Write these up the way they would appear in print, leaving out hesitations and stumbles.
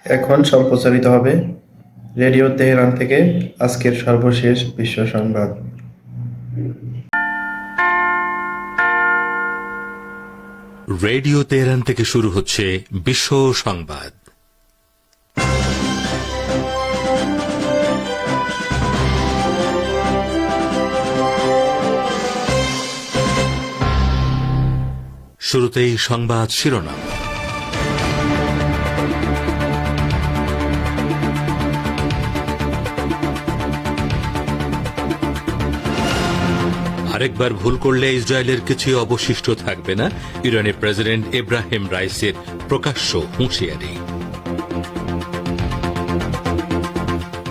এখন সম্প্রচারিত হবে রেডিও তেহরান থেকে আজকের সর্বশেষ বিশ্ব সংবাদ। রেডিও তেহরান থেকে শুরু হচ্ছে বিশ্ব সংবাদ। শুরুতেই সংবাদ শিরোনাম। আরেকবার ভুল করলে ইসরায়েলের কিছুই অবশিষ্ট থাকবে না, ইরানের প্রেসিডেন্ট ইব্রাহিম রাইসির প্রকাশ্য হুঁশিয়ারি।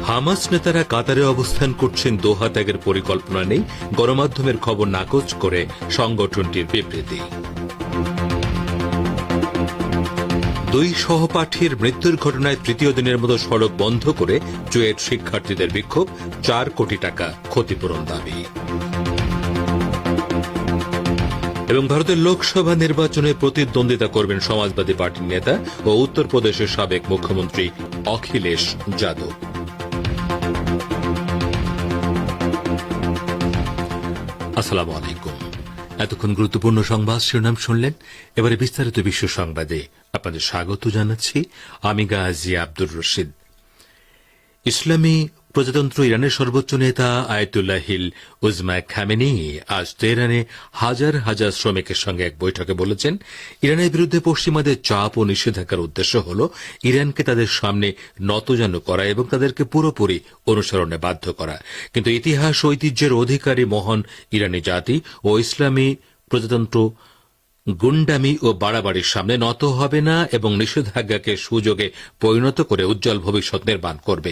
হামাস নেতারা কাতারে অবস্থান করছেন, দোহা ত্যাগের পরিকল্পনা নেই, গণমাধ্যমের খবর নাকচ করে সংগঠনটির বিবৃতি। দুই সহপাঠীর মৃত্যুর ঘটনায় তৃতীয় দিনের মতো সড়ক বন্ধ করে চুয়েট শিক্ষার্থীদের বিক্ষোভ, 4 কোটি টাকা ক্ষতিপূরণ দাবি। এবং ভারতের লোকসভা নির্বাচনে প্রতিদ্বন্দ্বিতা করবেন সমাজবাদী পার্টির নেতা ও উত্তরপ্রদেশের সাবেক মুখ্যমন্ত্রী অখিলেশ যাদব। আসসালামু আলাইকুম। এতক্ষণ গুরুত্বপূর্ণ সংবাদ শিরোনাম শুনলেন। এবারে বিস্তারিত বিশ্ব সংবাদে আপনাদের স্বাগত জানাচ্ছি। আমি গাজী আব্দুর রশিদ। ইসলামী প্রজাতন্ত্র ইরানের সর্বোচ্চ নেতা আয়াতুল্লাহিল উজমা খামেনি আজ তেহরানে হাজার হাজার শ্রমিকের সঙ্গে এক বৈঠকে বলেছেন, ইরানের বিরুদ্ধে পশ্চিমাদের চাপ ও নিষেধাজ্ঞার উদ্দেশ্য হল ইরানকে তাদের সামনে নতজানু করা এবং তাদেরকে পুরোপুরি অনুসরণে বাধ্য করা। কিন্তু ইতিহাস ঐতিহ্যের অধিকারী মহান ইরানি জাতি ও ইসলামী প্রজাতন্ত্র গুন্ডামি ও বাড়াবাড়ির সামনে নত হবে না এবং নিষেধাজ্ঞাকে সুযোগে পরিণত করে উজ্জ্বল ভবিষ্যৎ নির্মাণ করবে।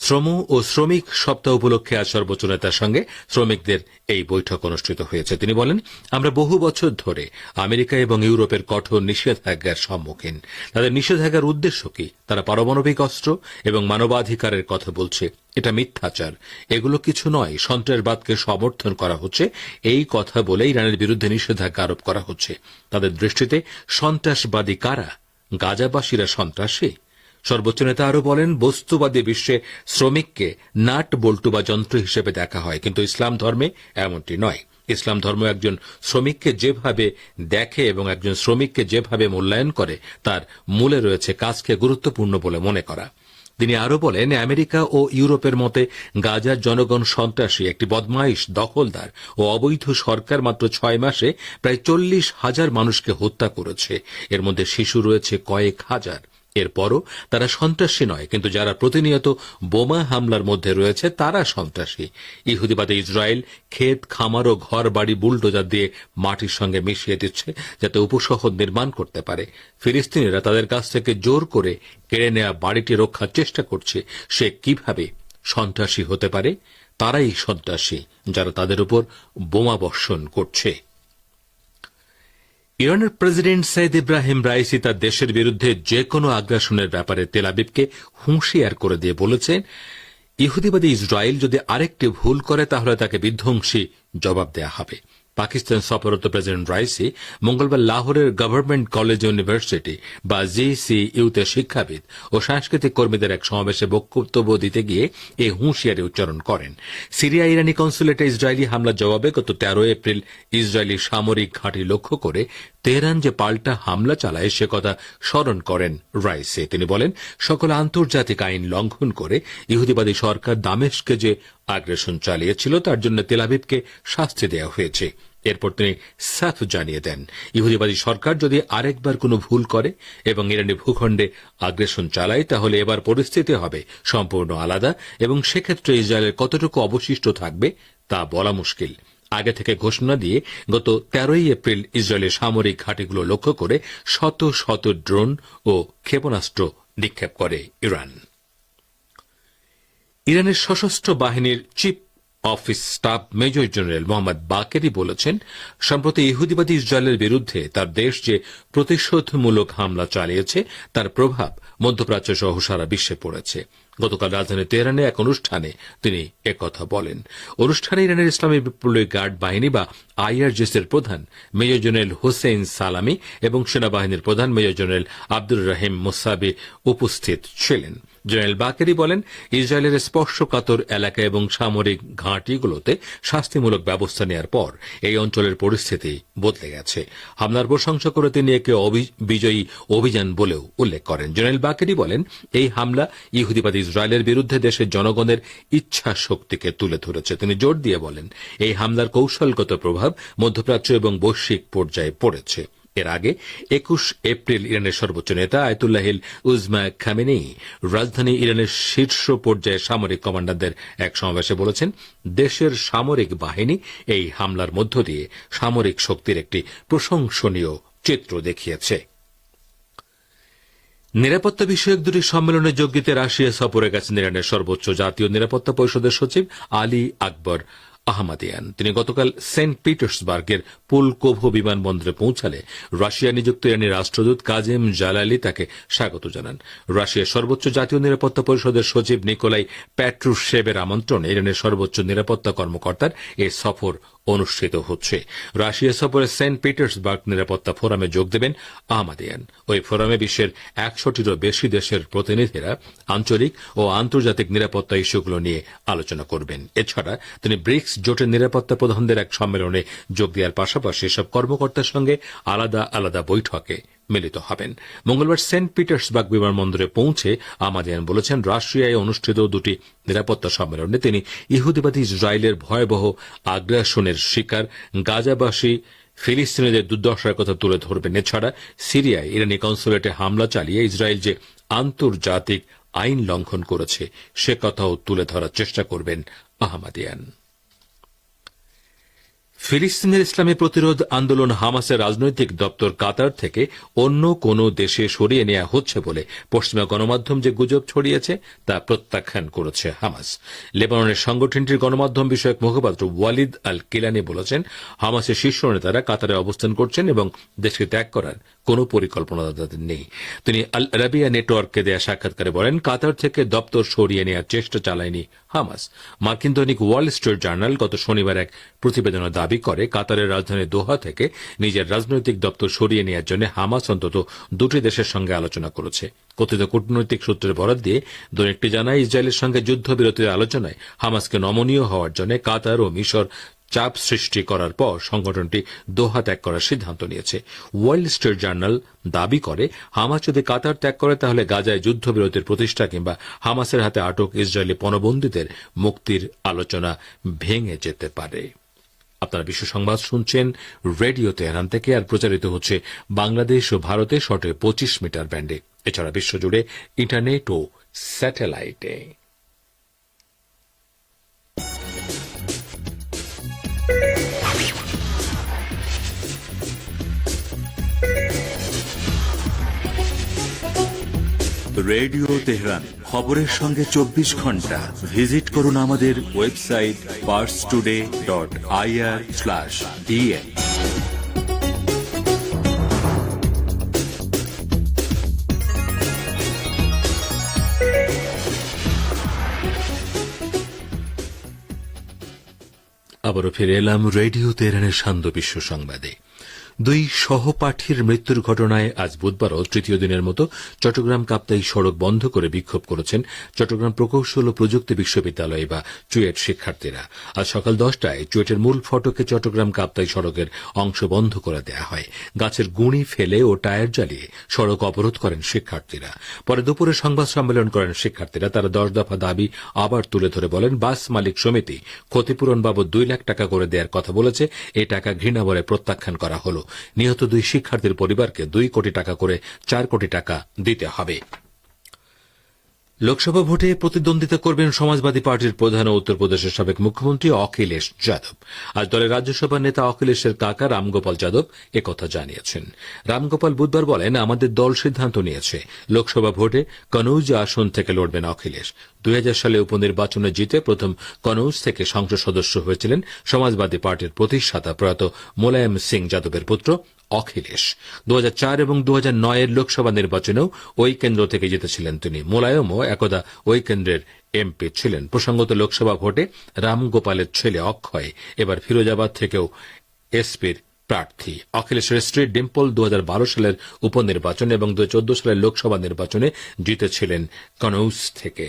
শ্রম ও শ্রমিক সপ্তাহ উপলক্ষে আজ সর্বোচ্চ নেতার সঙ্গে শ্রমিকদের এই বৈঠক অনুষ্ঠিত হয়েছে। তিনি বলেন, আমরা বহু বছর ধরে আমেরিকা এবং ইউরোপের কঠোর নিষেধাজ্ঞার সম্মুখীন। তাদের নিষেধাজ্ঞার উদ্দেশ্য কি? তারা পারমাণবিক অস্ত্র এবং মানবাধিকারের কথা বলছে। এটা মিথ্যাচার, এগুলো কিছু নয়। সন্ত্রাসবাদকে সমর্থন করা হচ্ছে, এই কথা বলে ইরানের বিরুদ্ধে নিষেধাজ্ঞা আরোপ করা হচ্ছে। তাদের দৃষ্টিতে সন্ত্রাসবাদী কারা? গাজাবাসীরা সন্ত্রাসী? সর্বোচ্চ নেতা আরও বলেন, বস্তুবাদী বিশ্বে শ্রমিককে নাট বল্টু বা যন্ত্র হিসেবে দেখা হয়, কিন্তু ইসলাম ধর্মে এমনটি নয়। ইসলাম ধর্ম একজন শ্রমিককে যেভাবে দেখে এবং একজন শ্রমিককে যেভাবে মূল্যায়ন করে, তার মূলে রয়েছে কাজকে গুরুত্বপূর্ণ বলে মনে করা। তিনি আরও বলেন, আমেরিকা ও ইউরোপের মতে গাজার জনগণ সন্ত্রাসী, একটি বদমাইশ, দখলদার ও অবৈধ সরকার মাত্র 6 মাসে প্রায় 40,000 মানুষকে হত্যা করেছে। এর মধ্যে শিশু রয়েছে কয়েক হাজার। এরপরও তারা সন্ত্রাসী নয়, কিন্তু যারা প্রতিনিয়ত বোমা হামলার মধ্যে রয়েছে তারা সন্ত্রাসী। ইহুদিবাদী ইসরায়েল ক্ষেত, খামার ও ঘর বাড়ি বুলডোজার দিয়ে মাটির সঙ্গে মিশিয়ে দিচ্ছে যাতে উপশহর নির্মাণ করতে পারে। ফিলিস্তিনিরা তাদের কাছ থেকে জোর করে কেড়ে নেওয়া বাড়িটি রক্ষার চেষ্টা করছে। সে কিভাবে সন্ত্রাসী হতে পারে? তারাই সন্ত্রাসী যারা তাদের উপর বোমা বর্ষণ করছে। ইরানের প্রেসিডেন্ট সৈয়দ ইব্রাহিম রাইসি তার দেশের বিরুদ্ধে যে কোনো আগ্রাসনের ব্যাপারে তেল আবিবকে হুঁশিয়ার করে দিয়ে বলেছেন, ইহুদিবাদী ইসরায়েল যদি আরেকটি ভুল করে তাহলে তাকে বিধ্বংসী জবাব দেয়া হবে। পাকিস্তান সফররত প্রেসিডেন্ট রাইসি মঙ্গলবার লাহোরের গভর্নমেন্ট কলেজ ইউনিভার্সিটি বা জিসিইউতে শিক্ষাবিদ ও সাংস্কৃতিক কর্মীদের এক সমাবেশে বক্তব্য দিতে গিয়ে এই হুঁশিয়ারি উচ্চারণ করেন। সিরিয়া ইরানি কনসুলেটে ইসরায়েলি হামলার জবাবে গত 13 এপ্রিল ইসরায়েলি সামরিক ঘাঁটি লক্ষ্য করে তেহরান যে পাল্টা হামলা চালায় সে কথা স্মরণ করেন রাইসি। তিনি বলেন, সকল আন্তর্জাতিক আইন লঙ্ঘন করে ইহুদিবাদী সরকার দামেস্কে যে আগ্রাসন চালিয়েছিল তার জন্য তেল আবিবকে শাস্তি দেওয়া হয়েছে। এরপর তিনি সাফ জানিয়ে দেন, ইহুদিবাদী সরকার যদি আরেকবার কোনো ভুল করে এবং ইরানি ভূখণ্ডে আগ্রাসন চালায় তাহলে এবার পরিস্থিতি হবে সম্পূর্ণ আলাদা এবং সেক্ষেত্রে ইসরায়েলের কতটুকু অবশিষ্ট থাকবে তা বলা মুশকিল। আগে থেকে ঘোষণা দিয়ে গত 13 এপ্রিল ইসরায়েলের সামরিক ঘাঁটিগুলো লক্ষ্য করে শত শত ড্রোন ও ক্ষেপণাস্ত্র নিক্ষেপ করে ইরান। ইরানের সশস্ত্র বাহিনীর chief of staff major general Mohammad Bagheri বলেছেন, সম্প্রতি ইহুদিবাদী ইসরায়েলের বিরুদ্ধে তার দেশ যে প্রতিশোধমূলক হামলা চালিয়েছে তার প্রভাব মধ্যপ্রাচ্য সহ সারা বিশ্বে পড়েছে। গতকাল রাজধানী তেহরানে এক অনুষ্ঠানে তিনি একথা বলেন। অনুষ্ঠানে ইরানের ইসলামী বিপ্লবী গার্ড বাহিনী বা আইআরজিসি এর প্রধান মেজর জেনারেল হোসেইন সালামি এবং সেনাবাহিনীর প্রধান মেজর জেনারেল আব্দুর রহিম মুসাবি উপস্থিত ছিলেন। জেনারেল বাকেরি বলেন, ইসরায়েলের স্পর্শকাতর এলাকা এবং সামরিক ঘাঁটিগুলোতে শাস্তিমূলক ব্যবস্থা নেওয়ার পর এই অঞ্চলের পরিস্থিতি বদলে গেছে। হামলার প্রশংসা করে তিনি একে বিজয়ী অভিযান বলেও উল্লেখ করেন। জেনারেল বাকেরি বলেন, এই হামলা ইহুদিবাদী ইসরায়েলের বিরুদ্ধে দেশের জনগণের ইচ্ছা শক্তিকে তুলে ধরেছে। তিনি জোর দিয়ে বলেন, এই হামলার কৌশলগত প্রভাব মধ্যপ্রাচ্য এবং বৈশ্বিক পর্যায়ে পড়েছে। এর আগে ২১ এপ্রিল ইরানের সর্বোচ্চ নেতা আয়াতুল্লাহিল উজমা খামেনেই রাজধানী ইরানের শীর্ষ পর্যায়ের সামরিক কমান্ডারদের এক সমাবেশে বলেছেন, দেশের সামরিক বাহিনী এই হামলার মধ্য দিয়ে সামরিক শক্তির একটি প্রশংসনীয় চিত্র দেখিয়েছে। নিরাপত্তা বিষয়ক দুটি সম্মেলনে যোগ দিতে রাশিয়া সফরে গেছেন ইরানের সর্বোচ্চ জাতীয় নিরাপত্তা পরিষদের সচিব আলী আকবর আহমাদিয়ান। তিনি গতকাল সেন্ট পিটার্সবার্গের পুলকোভো বিমানবন্দরে পৌঁছালে রাশিয়া নিযুক্ত ইরানি রাষ্ট্রদূত কাজেম জালালি তাকে স্বাগত জানান। রাশিয়ার সর্বোচ্চ জাতীয় নিরাপত্তা পরিষদের সচিব নিকোলাই প্যাট্রুশেভের আমন্ত্রণে ইরানের সর্বোচ্চ নিরাপত্তা কর্মকর্তার এই সফর অনুষ্ঠিত হচ্ছে। রাশিয়া সফরে সেন্ট পিটার্সবার্গ নিরাপত্তা ফোরামে যোগ দেবেন আহমাদিয়ান। ওই ফোরামে বিশ্বের ১০০টিরও বেশি দেশের প্রতিনিধিরা আঞ্চলিক ও আন্তর্জাতিক নিরাপত্তা ইস্যুগুলো নিয়ে আলোচনা করবেন। এছাড়া তিনি ব্রিক্স জোটের নিরাপত্তা প্রধানদের এক সম্মেলনে যোগ দেওয়ার পাশাপাশি এসব কর্মকর্তার সঙ্গে আলাদা আলাদা বৈঠকে মিলিত হবেন। মঙ্গলবার সেন্ট পিটার্সবার্গ বিমানবন্দরে পৌঁছে আহমাদিয়ান বলেছেন, রাশিয়ায় অনুষ্ঠিত দুটি নিরাপত্তা সম্মেলনে তিনি ইহুদিবাদী ইসরায়েলের ভয়াবহ আগ্রাসনের শিকার গাজাবাসী ফিলিস্তিনিদের দুর্দশার কথা তুলে ধরবেন। এছাড়া সিরিয়ায় ইরানি কনসুলেটে হামলা চালিয়ে ইসরায়েল যে আন্তর্জাতিক আইন লঙ্ঘন করেছে সে কথাও তুলে ধরার চেষ্টা করবেন আহমাদিয়ান। ফিলিস্তিনের ইসলামী প্রতিরোধ আন্দোলন হামাসের রাজনৈতিক দপ্তর কাতার থেকে অন্য কোন দেশে সরিয়ে নেওয়া হচ্ছে বলে পশ্চিমা গণমাধ্যম যে গুজব ছড়িয়েছে তা প্রত্যাখ্যান করেছে হামাস। লেবাননের সংগঠনটির গণমাধ্যম বিষয়ক মুখপাত্র ওয়ালিদ আল কিলানি বলেছেন, হামাসের শীর্ষ নেতারা কাতারে অবস্থান করছেন এবং দেশকে ত্যাগ করার কোন পরিকল্পনা তাদের নেই। তিনি আল আরাবিয়া নেটওয়ার্ককে দেয়া সাক্ষাৎকারে বলেন, কাতার থেকে দপ্তর সরিয়ে নেওয়ার চেষ্টা চালায়নি হামাস। মার্কিন দৈনিক ওয়াল স্ট্রিট জার্নাল গত শনিবার এক প্রতিবেদনে দাবি করে, কাতারের রাজধানী দোহা থেকে নিজের রাজনৈতিক দপ্তর সরিয়ে নেওয়ার জন্য হামাস অন্তত দুটি দেশের সঙ্গে আলোচনা করেছে। কথিত কূটনৈতিক সূত্রের বরাত দিয়ে দৈনিকটি জানায়, ইসরায়েলের সঙ্গে যুদ্ধবিরতির আলোচনায় হামাসকে নমনীয় হওয়ার জন্য কাতার ও মিশর চাপ সৃষ্টি করার পর সংগঠনটি দোহা ত্যাগ করার সিদ্ধান্ত নিয়েছে। ওয়াল স্ট্রিট জার্নাল দাবি করে, হামাস যদি কাতার ত্যাগ করে তাহলে গাজায় যুদ্ধবিরতির প্রতিষ্ঠা কিংবা হামাসের হাতে আটক ইসরায়েলি পণবন্দীদের মুক্তির আলোচনা ভেঙে যেতে পারে। আপনারা বিশ্ব সংবাদ শুনছেন রেডিও তেহরান থেকে, আর প্রচারিত হচ্ছে বাংলাদেশ ও ভারতে শর্টে 25 মিটার ব্যান্ডে, এছাড়া বিশ্বজুড়ে ইন্টারনেট ও স্যাটেলাইটে। রেডিও তেহরান, খবরের সঙ্গে 24 ঘন্টা। ভিজিট করুন আমাদের ওয়েবসাইট parstoday.ir/dn। আবারও ফিরে এলাম রেডিও তেহরানের সান্ধ্য বিশ্ব সংবাদে। দুই সহপাঠীর মৃত্যুর ঘটনায় আজ বুধবারও তৃতীয় দিনের মতো চট্টগ্রাম কাপ্তাই সড়ক বন্ধ করে বিক্ষোভ করেছেন চট্টগ্রাম প্রকৌশল ও প্রযুক্তি বিশ্ববিদ্যালয় বা চুয়েট শিক্ষার্থীরা। আজ সকাল 10টায় চুয়েটের মূল ফটকে চট্টগ্রাম কাপ্তাই সড়কের অংশ বন্ধ করে দেওয়া হয়। গাছের গুঁড়ি ফেলে ও টায়ার জ্বালিয়ে সড়ক অবরোধ করেন শিক্ষার্থীরা। পরে দুপুরে সংবাদ সম্মেলন করেন শিক্ষার্থীরা। তারা 10 দফা দাবি আবার তুলে ধরে বলেন, বাস মালিক সমিতি ক্ষতিপূরণ বাবদ 2 লাখ টাকা করে দেওয়ার কথা বলেছে, এই টাকা ঘৃণা বলে প্রত্যাখ্যান করা হল। নিহত 2 শিক্ষার্থীর পরিবারকে 2 কোটি টাকা করে 4 কোটি টাকা দিতে হবে। লোকসভা ভোটে প্রতিদ্বন্দ্বিতা করবেন সমাজবাদী পার্টির প্রধান ও উত্তরপ্রদেশের সাবেক মুখ্যমন্ত্রী অখিলেশ যাদব। আজ দলের রাজ্যসভা নেতা অখিলেশের কাকা রামগোপাল যাদব একথা জানিয়েছেন। রামগোপাল বুধবার বলেন, আমাদের দল সিদ্ধান্ত নিয়েছে লোকসভা ভোটে কনৌজ আসন থেকে লড়বেন অখিলেশ। 2000 সালে উপনির্বাচনে জিতে প্রথম কনৌজ থেকে সংসদ সদস্য হয়েছিলেন সমাজবাদী পার্টির প্রতিষ্ঠাতা প্রয়াত মোলায়েম সিং যাদবের পুত্র অখিলেশ। 2004 এবং 2009 লোকসভা নির্বাচনেও ওই কেন্দ্র থেকে জিতেছিলেন তিনি। মোলায়মও একদা ওই কেন্দ্রের এমপি ছিলেন। প্রসঙ্গত, লোকসভা ভোটে রামগোপালের ছেলে অক্ষয় এবার ফিরোজাবাদ থেকেও এসপির প্রার্থী। অখিলেশের স্ত্রী ডিম্পল 2012 সালের উপনির্বাচনে এবং 2014 সালের লোকসভা নির্বাচনে জিতেছিলেন কনৌজ থেকে।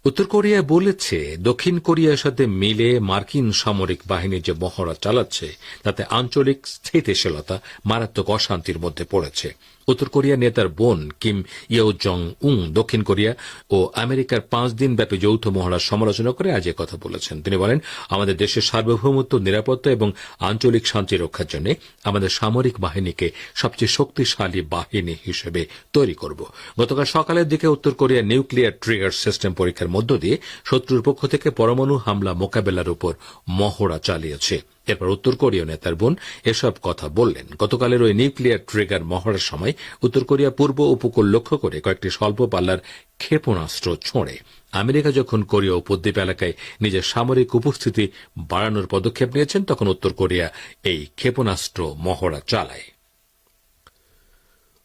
উত্তর কোরিয়া বলেছে, দক্ষিণ কোরিয়ার সাথে মিলে মার্কিন সামরিক বাহিনী যে মহড়া চালাচ্ছে তাতে আঞ্চলিক স্থিতিশীলতা মারাত্মক অশান্তির মধ্যে পড়েছে। উত্তর কোরিয়া নেতার বোন কিম ইয়ো জং উং দক্ষিণ কোরিয়া ও আমেরিকার 5 দিনব্যাপী যৌথ মহড়ার সমালোচনা করে আজ কথা বলেছেন। তিনি বলেন, আমাদের দেশের সার্বভৌমত্ব, নিরাপত্তা এবং আঞ্চলিক শান্তি রক্ষার জন্য আমাদের সামরিক বাহিনীকে সবচেয়ে শক্তিশালী বাহিনী হিসেবে তৈরি করব। গতকাল সকালের দিকে উত্তর কোরিয়া নিউক্লিয়ার ট্রিগার সিস্টেম পরীক্ষার মধ্য দিয়ে শত্রুর পক্ষ থেকে পরমাণু হামলা মোকাবেলার উপর মহড়া চালিয়েছে। এরপর উত্তর কোরীয় নেতার বোন এসব কথা বললেন। গতকালের ওই নিউক্লিয়ার ট্রিগার মহড়ার সময় উত্তর কোরিয়া পূর্ব উপকূল লক্ষ্য করে কয়েকটি স্বল্প পাল্লার ক্ষেপণাস্ত্র ছোঁড়ে। আমেরিকা যখন কোরীয় উপদ্বীপ এলাকায় নিজের সামরিক উপস্থিতি বাড়ানোর পদক্ষেপ নিয়েছেন, তখন উত্তর কোরিয়া এই ক্ষেপণাস্ত্র মহড়া চালায়।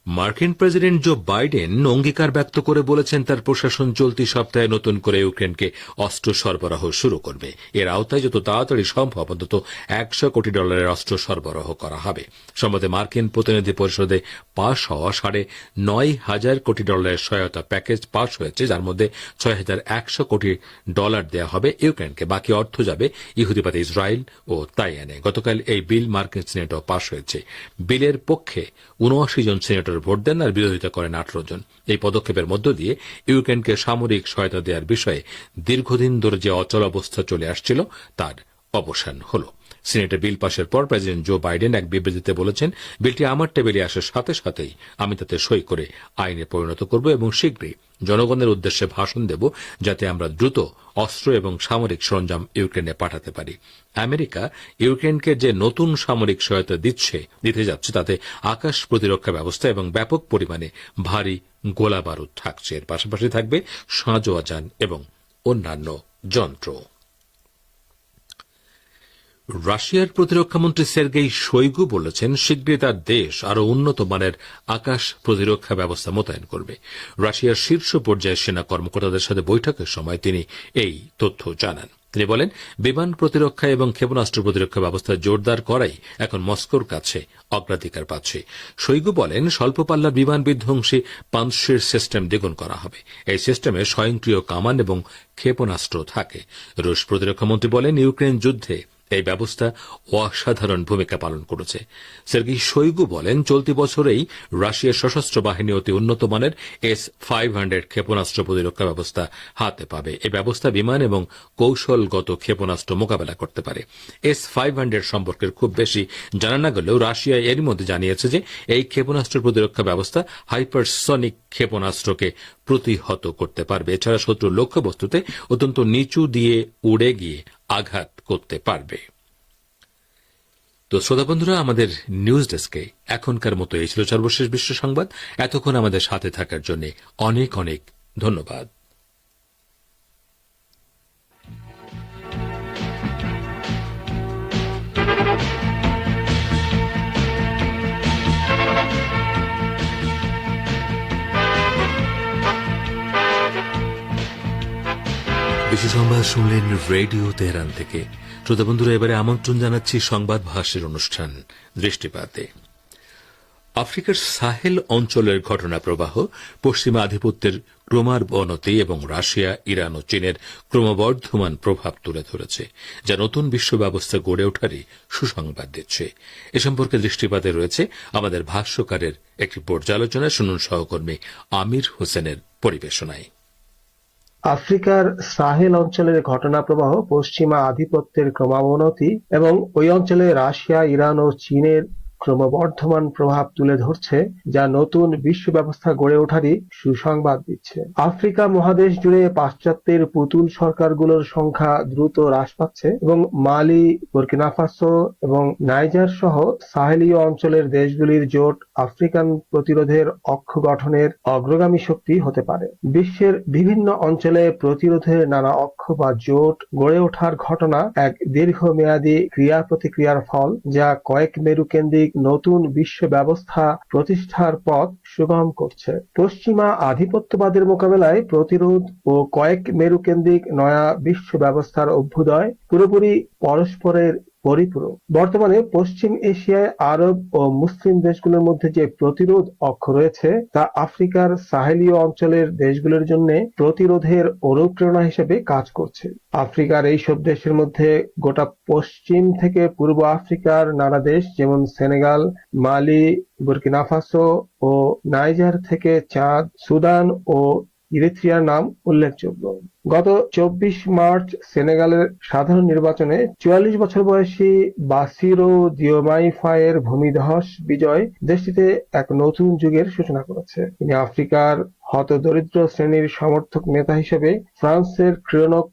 মার্কিন প্রেসিডেন্ট জো বাইডেন অঙ্গীকার ব্যক্ত করে বলেছেন, তার প্রশাসন চলতি সপ্তাহে নতুন করে ইউক্রেনকে অস্ত্র সরবরাহ শুরু করবে। এর আওতায় যত তাড়াতাড়ি সম্ভব অন্তত $100 কোটি অস্ত্র সরবরাহ করা হবে। সম্প্রতি মার্কিন প্রতিনিধি পরিষদে পাশ হওয়া $9,500 কোটি সহায়তা প্যাকেজ পাশ হয়েছে, যার মধ্যে $6,100 কোটি দেওয়া হবে ইউক্রেনকে। বাকি অর্থ যাবে ইহুদিবাদী ইসরায়েল ও তাইওয়ানে। গতকাল এই বিল মার্কিন সিনেটও পাশ হয়েছে। বিলের পক্ষে 79 জন সিনেটর ভোট দেন আর বিরোধিতা করেন 18 জন। এই পদক্ষেপের মধ্য দিয়ে ইউক্রেনকে সামরিক সহায়তা দেওয়ার বিষয়ে দীর্ঘদিন ধরে যে অচলাবস্থা চলে আসছিল তার অবসান হল। সিনেটে বিল পাশের পর প্রেসিডেন্ট জো বাইডেন এক বিবৃতিতে বলেছেন, বিলটি আমার টেবিলে আসার সাথে সাথেই আমি তাতে সই করে আইনে পরিণত করব এবং শীঘ্রই জনগণের উদ্দেশ্যে ভাষণ দেব, যাতে আমরা দ্রুত অস্ত্র এবং সামরিক সরঞ্জাম ইউক্রেনে পাঠাতে পারি। আমেরিকা ইউক্রেনকে যে নতুন সামরিক সহায়তা দিতে যাচ্ছে তাতে আকাশ প্রতিরক্ষা ব্যবস্থা এবং ব্যাপক পরিমাণে ভারী গোলা বারুদ থাকছে। এর পাশাপাশি থাকবে সাঁজোয়া যান এবং অন্যান্য যন্ত্র। রাশিয়ার প্রতিরক্ষামন্ত্রী সের্গেই শোইগু বলেছেন, শীঘ্রই তার দেশ আরও উন্নত মানের আকাশ প্রতিরক্ষা ব্যবস্থা মোতায়েন করবে। রাশিয়ার শীর্ষ পর্যায়ের সেনা কর্মকর্তাদের সাথে বৈঠকের সময় তিনি এই তথ্য জানান। তিনি বলেন, বিমান প্রতিরক্ষা এবং ক্ষেপণাস্ত্র প্রতিরক্ষা ব্যবস্থা জোরদার করাই এখন মস্কোর কাছে অগ্রাধিকার পাচ্ছে। শোইগু বলেন, স্বল্প পাল্লার বিমান বিধ্বংসী পানশির সিস্টেম দ্বিগুণ করা হবে। এই সিস্টেমে স্বয়ংক্রিয় কামান এবং ক্ষেপণাস্ত্র থাকে। রুশ প্রতিরক্ষামন্ত্রী বলেন, ইউক্রেন যুদ্ধে এই ব্যবস্থা অসাধারণ ভূমিকা পালন করেছে। সের্গেই শোইগু বলেন, চলতি বছরেই রাশিয়ার সশস্ত্র বাহিনী অতি উন্নত মানের S-500 ক্ষেপণাস্ত্র প্রতিরক্ষা ব্যবস্থা হাতে পাবে। এই ব্যবস্থা বিমান এবং কৌশলগত ক্ষেপণাস্ত্র মোকাবেলা করতে পারে। S-500 সম্পর্কে খুব বেশি জানা না গেলেও রাশিয়া এরই মধ্যে জানিয়েছে যে এই ক্ষেপণাস্ত্র প্রতিরক্ষা ব্যবস্থা হাইপারসনিক ক্ষেপণাস্ত্রকে প্রতিহত করতে পারবে। এছাড়া শত্রুর লক্ষ্যবস্তুতে অত্যন্ত নিচু দিয়ে উড়ে গিয়ে আঘাত করতে পারবে। তো শ্রোতা বন্ধুরা, আমাদের নিউজ ডেস্কে এখনকার মতো এই ছিল সর্বশেষ বিশ্ব সংবাদ। এতক্ষণ আমাদের সাথে থাকার জন্য অনেক অনেক ধন্যবাদ। বিশ্ব সংবাদ শুনলেন রেডিও তেহরান থেকে। শ্রোতা বন্ধুরা, এবারে আমন্ত্রণ জানাচ্ছি সংবাদ ভাষ্যের অনুষ্ঠান দৃষ্টিপাতে। আফ্রিকার সাহেল অঞ্চলের ঘটনা প্রবাহ, পশ্চিমা আধিপত্যের ক্রমাবনতি এবং রাশিয়া, ইরান ও চীনের ক্রমবর্ধমান প্রভাব তুলে ধরেছে, যা নতুন বিশ্ব ব্যবস্থা গড়ে ওঠারই সুসংবাদ দিচ্ছে। এ সম্পর্কে দৃষ্টিপাতে রয়েছে আমাদের ভাষ্যকারের একটি পর্যালোচনা। শুনুন সহকর্মী আমির হোসেনের পরিবেশনায়। আফ্রিকার সাহেল অঞ্চলের ঘটনা প্রবাহ, পশ্চিমা আধিপত্যের ক্রমাবনতি এবং ওই অঞ্চলে রাশিয়া, ইরান ও চীনের ক্রমবর্ধমান প্রভাব তুলে ধরছে, যা নতুন বিশ্ব ব্যবস্থা গড়ে ওঠারই সুসংবাদ দিচ্ছে। আফ্রিকা মহাদেশ জুড়ে পাশ্চাত্যের পুতুল সরকারগুলোর সংখ্যা দ্রুত হ্রাস পাচ্ছে এবং মালি, বুর্কিনা ফাসো এবং নাইজার সহ সাহেলীয় অঞ্চলের দেশগুলির জোট আফ্রিকান প্রতিরোধের অক্ষ গঠনের অগ্রগামী শক্তি হতে পারে। বিশ্বের বিভিন্ন অঞ্চলে প্রতিরোধের নানা অক্ষ বা জোট গড়ে ওঠার ঘটনা এক দীর্ঘমেয়াদী ক্রিয়া প্রতিক্রিয়ার ফল, যা কয়েক মেরু কেন্দ্রিক নতুন বিশ্ব ব্যবস্থা প্রতিষ্ঠার পথ সুগম করছে। পশ্চিমা আধিপত্যবাদের মোকাবেলায় প্রতিরোধ ও কয়েক মেরু কেন্দ্রিক নয়া বিশ্ব ব্যবস্থার অভ্যুদয় পুরোপুরি পরস্পরের পরিপূরক। বর্তমানে পশ্চিম এশিয়ায় আরব ও মুসলিম দেশগুলোর মধ্যে যে প্রতিরোধ অক্ষ রয়েছে, তা আফ্রিকার সাহেলীয় অঞ্চলের দেশগুলোর জন্য প্রতিরোধের অনুপ্রেরণা হিসেবে কাজ করছে। আফ্রিকার এইসব দেশের মধ্যে গোটা পশ্চিম থেকে পূর্ব আফ্রিকার নানা দেশ যেমন সেনেগাল, মালি, বুর্কিনা ফাসো ও নাইজার থেকে চাদ, সুদান ও ইরিত্রিয়ার নাম উল্লেখযোগ্য। গত 24 মার্চ সেনেগালের সাধারণ নির্বাচনে 44 বছর বয়সী বাসিরো দিওমাই ফায়ের ভূমিধস বিজয় দেশটিতে এক নতুন যুগের সূচনা করেছে। তিনি আফ্রিকার হতদরিদ্র শ্রেণীর সমর্থক নেতা হিসেবে ফ্রান্সের ক্রিয়নক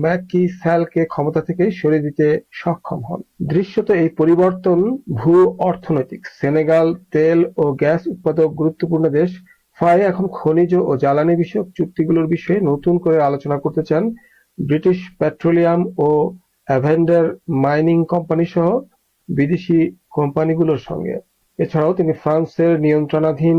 ম্যাকি স্যালকে ক্ষমতা থেকে সরিয়ে দিতে সক্ষম হন। দৃশ্যত এই পরিবর্তন ভূ-অর্থনৈতিক। সেনেগাল তেল ও গ্যাস উৎপাদক গুরুত্বপূর্ণ দেশ। ফায়ে এখন খনিজ ও জ্বালানি বিষয়ক চুক্তিগুলোর বিষয়ে নতুন করে আলোচনা করতে চান ব্রিটিশ পেট্রোলিয়াম ও অ্যাভেন্ডার মাইনিং কোম্পানি সহ বিদেশি কোম্পানিগুলোর সঙ্গে। এছাড়াও তিনি ফ্রান্সের নিয়ন্ত্রণাধীন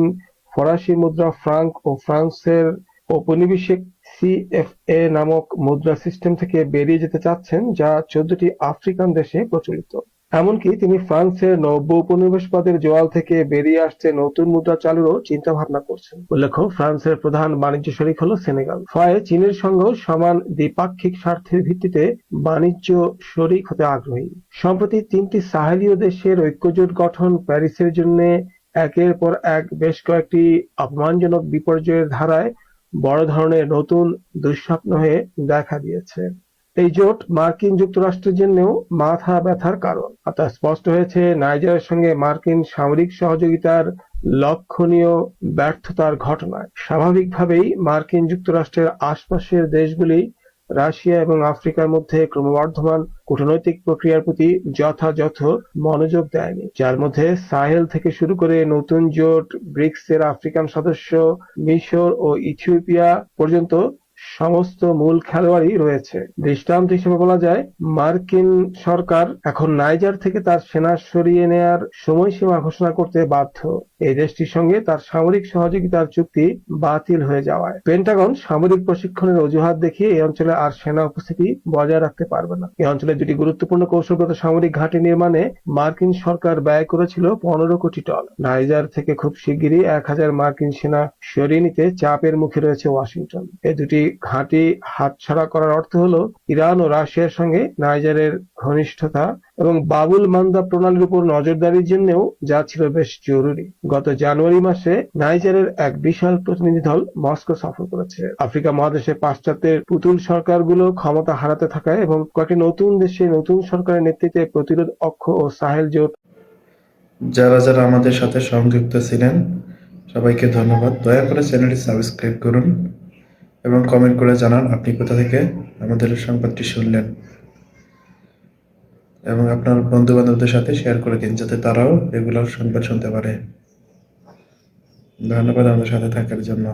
ফরাসি মুদ্রা ফ্রাঙ্ক ও ফ্রান্সের ঔপনিবেশিক সিএফএ নামক মুদ্রা সিস্টেম থেকে বেরিয়ে যেতে চাচ্ছেন, যা 14টি আফ্রিকান দেশে প্রচলিত। এমনকি তিনি ফ্রান্সের নব্য উপনিবেশবাদের জোয়াল থেকে বেরিয়ে আসতে নতুন মুদ্রা চালুরও চিন্তা ভাবনা করছেন। উল্লেখ্য, ফ্রান্সের প্রধান বাণিজ্য শরিক হল সেনেগাল। ফলে চীনের সঙ্গেও সমান দ্বিপাক্ষিক স্বার্থের ভিত্তিতে বাণিজ্য শরিক হতে আগ্রহী। সম্প্রতি 3টি সাহেলীয় দেশের ঐক্যজোট গঠন প্যারিসের জন্য একের পর এক বেশ কয়েকটি অপমানজনক বিপর্যয়ের ধারায় বড় ধরনের নতুন দুঃস্বপ্ন হয়ে দেখা দিয়েছে। এই জোট মার্কিন যুক্তরাষ্ট্রের জন্যও মাথা ব্যথার কারণ। অর্থাৎ স্পষ্ট হয়েছে, নাইজারের সঙ্গে মার্কিন সামরিক সহযোগিতার লক্ষণীয় ব্যর্থতার ঘটনায় স্বাভাবিকভাবেই মার্কিন যুক্তরাষ্ট্রের আশপাশের দেশগুলি রাশিয়া এবং আফ্রিকার মধ্যে ক্রমবর্ধমান কূটনৈতিক প্রক্রিয়ার প্রতি যথাযথ মনোযোগ দেয়নি, যার মধ্যে সাহেল থেকে শুরু করে নতুন জোট ব্রিক্সের আফ্রিকান সদস্য মিশর ও ইথিওপিয়া পর্যন্ত সমস্ত মূল খেলোয়াড়ই রয়েছে। দৃষ্টান্ত হিসেবে বলা যায়, মার্কিন সরকার এখন নাইজার থেকে তার সেনা সরিয়ে নেয়ার সময়সীমা ঘোষণা করতে বাধ্য, এই দেশটির সঙ্গে তার সামরিক সহযোগিতার চুক্তি বাতিল হয়ে যাওয়ায়। পেন্টাগন সামরিক প্রশিক্ষণের অজুহাত দেখিয়ে এই অঞ্চলে আর সেনা উপস্থিতি বজায় রাখতে পারবে না। এই অঞ্চলে দুটি গুরুত্বপূর্ণ কৌশলগত সামরিক ঘাঁটি নির্মাণে মার্কিন সরকার ব্যয় করেছিল 15 কোটি ডলার। নাইজার থেকে খুব শিগগিরই 1000 মার্কিন সেনা সরিয়ে নিতে চাপের মুখে রয়েছে ওয়াশিংটন। এই দুটি ঘাঁটি হাতছাড়া করার অর্থ হলো ইরান ও রাশিয়ার সঙ্গে নাইজারের ঘনিষ্ঠতা এবং বাবুল মান্দাব প্রণালীর উপর নজরদারির জন্যও যা ছিল বেশ জরুরি। গত জানুয়ারি মাসে নাইজারের এক বিশাল প্রতিনিধি দল মস্কো সফর করেছে। আফ্রিকা মহাদেশে পাশ্চাত্যের পুতুল সরকারগুলো ক্ষমতা হারাতে থাকায় এবং কয়েকটি নতুন দেশে নতুন সরকারের নেতৃত্বে প্রতিরোধ অক্ষ ও সাহেল জোট। যারা যারা আমাদের সাথে সংযুক্ত ছিলেন সবাইকে ধন্যবাদ। দয়া করে চ্যানেলটি সাবস্ক্রাইব করুন এবং কমেন্ট করে জানান আপনি কোথা থেকে আমাদের সংবাদটি শুনলেন, এবং আপনার বন্ধু বান্ধবদের সাথে শেয়ার করে দিন যাতে তারাও রেগুলার সংবাদ শুনতে পারে। ধন্যবাদ আমাদের সাথে থাকার জন্য।